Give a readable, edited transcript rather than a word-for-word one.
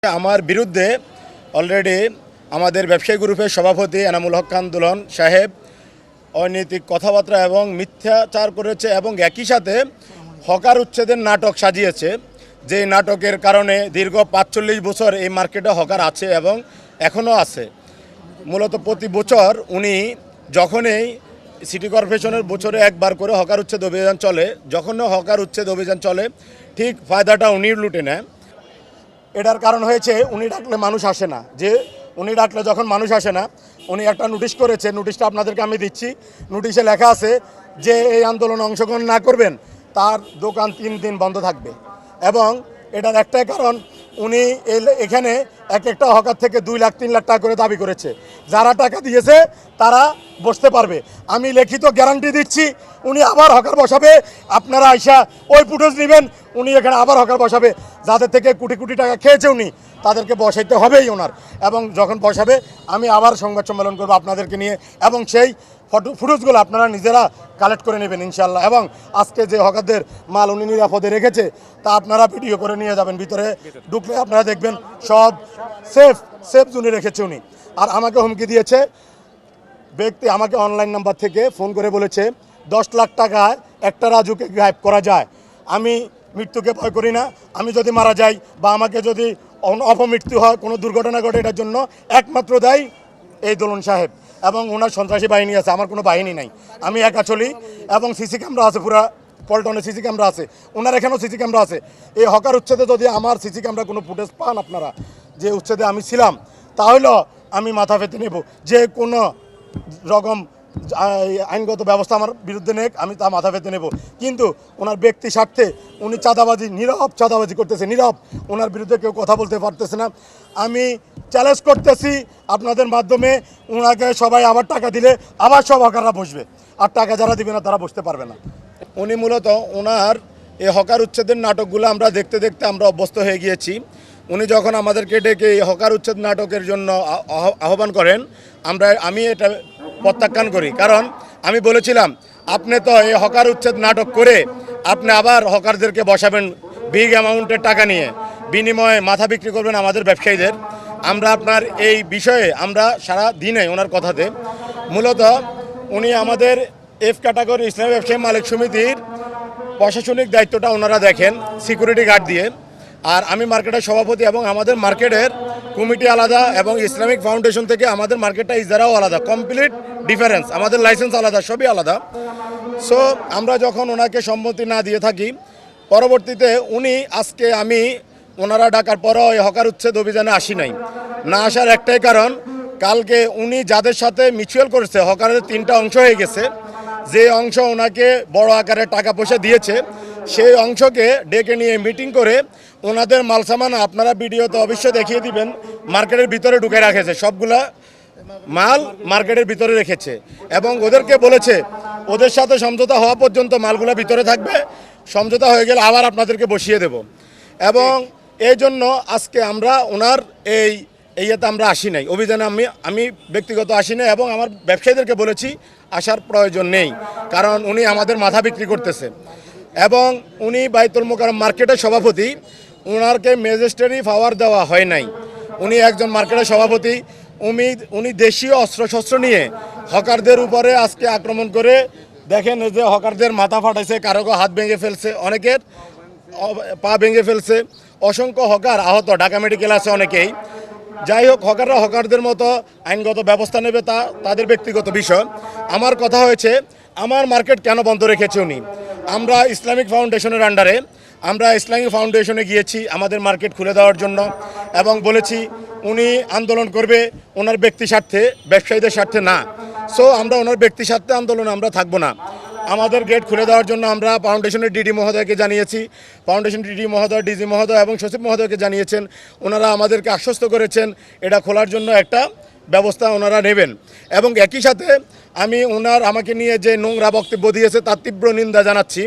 আমার বিরুদ্ধে অলরেডি আমাদের ব্যবসায়ী গ্রুপের সভাপতি এনামুল হক খান দুলন সাহেব অনৈতিক কথাবার্তা এবং মিথ্যাচার করেছে এবং একই সাথে হকার উচ্ছেদের নাটক সাজিয়েছে। যে নাটকের কারণে দীর্ঘ ৪৫ বছর এই মার্কেটে হকার আছে এবং এখনও আছে। মূলত প্রতি বছর উনি যখনই সিটি কর্পোরেশনের বছরে একবার করে হকার উচ্ছেদ অভিযান চলে, যখনও হকার উচ্ছেদ অভিযান চলে ঠিক ফায়দাটা উনি লুটে নেয়। এটার কারণ হয়েছে উনি ডাকলে মানুষ আসে না। যে উনি ডাকলে যখন মানুষ আসে না, উনি একটা নোটিশ করেছে, নোটিশটা আপনাদেরকে আমি দিচ্ছি। নোটিশে লেখা আছে যে এই আন্দোলনে অংশগ্রহণ না করবেন তার দোকান 3 দিন বন্ধ থাকবে। এবং এটার একটাই কারণ, উনি এখানে এক একটা হকার থেকে 2 লাখ 3 লাখ টাকা করে দাবি করেছে। যারা টাকা দিয়েছে তারা বসতে পারবে। আমি লিখিত গ্যারান্টি দিচ্ছি উনি আবার হকার বসাবে। আপনারা আইসা ওই ফুটেজ নেবেন, উনি এখানে আবার হকার বসাবে। যাদের থেকে কোটি কোটি টাকা খেয়েছে উনি, তাদেরকে বসাইতে হবেই ওনার। এবং যখন বসাবে আমি আবার সংবাদ সম্মেলন করবো আপনাদেরকে নিয়ে, এবং সেই ফুটেজগুলো আপনারা নিজেরা কালেক্ট করে নেবেন ইনশাল্লাহ। এবং আজকে যে হকারদের মাল উনি নিরাপদে রেখেছে তা আপনারা ভিডিও করে নিয়ে যাবেন। ভিতরে ঢুকলে আপনারা দেখবেন সব সেফ জোনে রেখেছে উনি। আর আমাকে হুমকি দিয়েছে ব্যক্তি, আমাকে অনলাইন নাম্বার থেকে ফোন করে বলেছে 10 লাখ টাকায় একটা রাজুকে গায়েব করা যায়। আমি মৃত্যুকে ভয় করি না। আমি যদি মারা যাই বা আমাকে যদি অপমৃত্যু হয়, কোনো দুর্ঘটনা ঘটে, এটার জন্য একমাত্র দায়ী এই দোলন সাহেব এবং ওনার সন্ত্রাসী বাহিনী আছে। আমার কোনো বাহিনী নাই, আমি একা চলি। এবং সিসি ক্যামেরা আছে, পুরা পল্টনে সিসি ক্যামেরা আছে, ওনার এখানেও সিসি ক্যামেরা আছে। এই হকার উচ্ছেদে যদি আমার সিসি ক্যামেরা কোনো ফুটেজ পান আপনারা, যে উচ্ছেদে আমি ছিলাম, তাহলে আমি মাথা পেতে নেব। যে কোনো রকম আইনগত ব্যবস্থা আমার বিরুদ্ধে নেক, আমি তা মাথা পেতে নেব। কিন্তু ওনার ব্যক্তি স্বার্থে উনি চাঁদাবাজি, নীরব চাঁদাবাজি করতেছে, নীরব। ওনার বিরুদ্ধে কেউ কথা বলতে পারতেছে না। আমি চ্যালেঞ্জ করতেছি আপনাদের মাধ্যমে, ওনাকে সবাই আবার টাকা দিলে আবার সব হকাররা বসবে, আর টাকা যারা দিবে না তারা বসতে পারবে না। উনি মূলত ওনার এই হকার উচ্ছেদের নাটকগুলো আমরা দেখতে দেখতে আমরা অভ্যস্ত হয়ে গিয়েছি। উনি যখন আমাদেরকে ডেকে এই হকার উচ্ছেদ নাটকের জন্য আহ্বান করেন, আমি এটা প্রত্যাখ্যান করি। কারণ আমি বলেছিলাম আপনি তো এই হকার উচ্ছেদ নাটক করে আপনি আবার হকারদেরকে বসাবেন বিগ অ্যামাউন্টের টাকা নিয়ে, বিনিময়ে মাথা বিক্রি করবেন আমাদের ব্যবসায়ীদের। আমরা আপনার এই বিষয়ে আমরা সারা দিনে ওনার কথাতে, মূলত উনি আমাদের এফ ক্যাটাগরি ইসলামী ব্যবসায়ী মালিক সমিতির প্রশাসনিক দায়িত্বটা ওনারা দেখেন সিকিউরিটি গার্ড দিয়ে। আর আমি মার্কেটের সভাপতি এবং আমাদের মার্কেটের কমিটি আলাদা এবং ইসলামিক ফাউন্ডেশন থেকে আমাদের মার্কেটটা ইজারাও আলাদা, কমপ্লিট ডিফারেন্স। আমাদের লাইসেন্স আলাদা, সবই আলাদা। সো আমরা যখন ওনাকে সম্মতি না দিয়ে থাকি, পরবর্তীতে উনি আজকে ওনারা ডাকার পরও এই হকার উচ্ছেদ অভিযানে আসি নাই। না আসার একটাই কারণ, কালকে উনি যাদের সাথে মিউচুয়াল করেছে, হকারের 3টা অংশ হয়ে গেছে। যে অংশ ওনাকে বড় আকারে টাকা পয়সা দিয়েছে, সেই অংশকে ডেকে নিয়ে মিটিং করে ওনাদের মালসামান আপনারা ভিডিওতে অবশ্যই দেখিয়ে দিবেন, মার্কেটের ভিতরে ঢুকে রাখেছে। সবগুলা মাল মার্কেটের ভিতরে রেখেছে এবং ওদেরকে বলেছে ওদের সাথে সমঝোতা হওয়া পর্যন্ত মালগুলা ভিতরে থাকবে, সমঝোতা হয়ে গেলে আবার আপনাদেরকে বসিয়ে দেব। এবং এই জন্য আজকে আমরা ওনার এইতে আমরা আসি নাই, অভিযানে আমি ব্যক্তিগত আসি নাই এবং আমার ব্যবসায়ীদেরকে বলেছি আসার প্রয়োজন নেই। কারণ উনি আমাদের মাথা বিক্রি করতেছে এবং উনি বাইতুল মোকাররম মার্কেটের সভাপতি, ওনারকে ম্যাজিস্ট্রেরি পাওয়ার দেওয়া হয় নাই। উনি একজন মার্কেটের সভাপতি, উনি দেশীয় অস্ত্রশস্ত্র নিয়ে হকারদের উপরে আজকে আক্রমণ করে দেখেন যে হকারদের মাথা ফাটাইছে, কারো হাত ভেঙে ফেলছে, অনেকের পা ভেঙে ফেলছে, অসংখ্য হকার আহত, ঢাকা মেডিকেল আছে অনেকেই। যাই হোক, হকাররা হকারদের মতো আইনগত ব্যবস্থা নেবে, তা তাদের ব্যক্তিগত বিষয়। আমার কথা হয়েছে আমার মার্কেট কেন বন্ধ রেখেছে উনি। আমরা ইসলামিক ফাউন্ডেশনের আন্ডারে আমরা ইসলামিক ফাউন্ডেশনে গিয়েছি আমাদের মার্কেট খুলে দেওয়ার জন্য এবং বলেছি উনি আন্দোলন করবে ওনার ব্যক্তি স্বার্থে, ব্যবসায়ীদের স্বার্থে না। সো আমরা ওনার ব্যক্তি স্বার্থে আন্দোলনে আমরা থাকবো না। আমাদের গেট খুলে দেওয়ার জন্য আমরা ফাউন্ডেশনের ডিডি মহোদয়কে জানিয়েছি, ফাউন্ডেশন ডিডি মহোদয়, ডিজি মহোদয় এবং সচিব মহোদয়কে জানিয়েছেন। ওনারা আমাদেরকে আশ্বস্ত করেছেন এটা খোলার জন্য একটা ব্যবস্থা ওনারা নেবেন। এবং একই সাথে আমাকে নিয়ে যে নোংরা বক্তব্য দিয়েছে তার তীব্র নিন্দা জানাচ্ছি।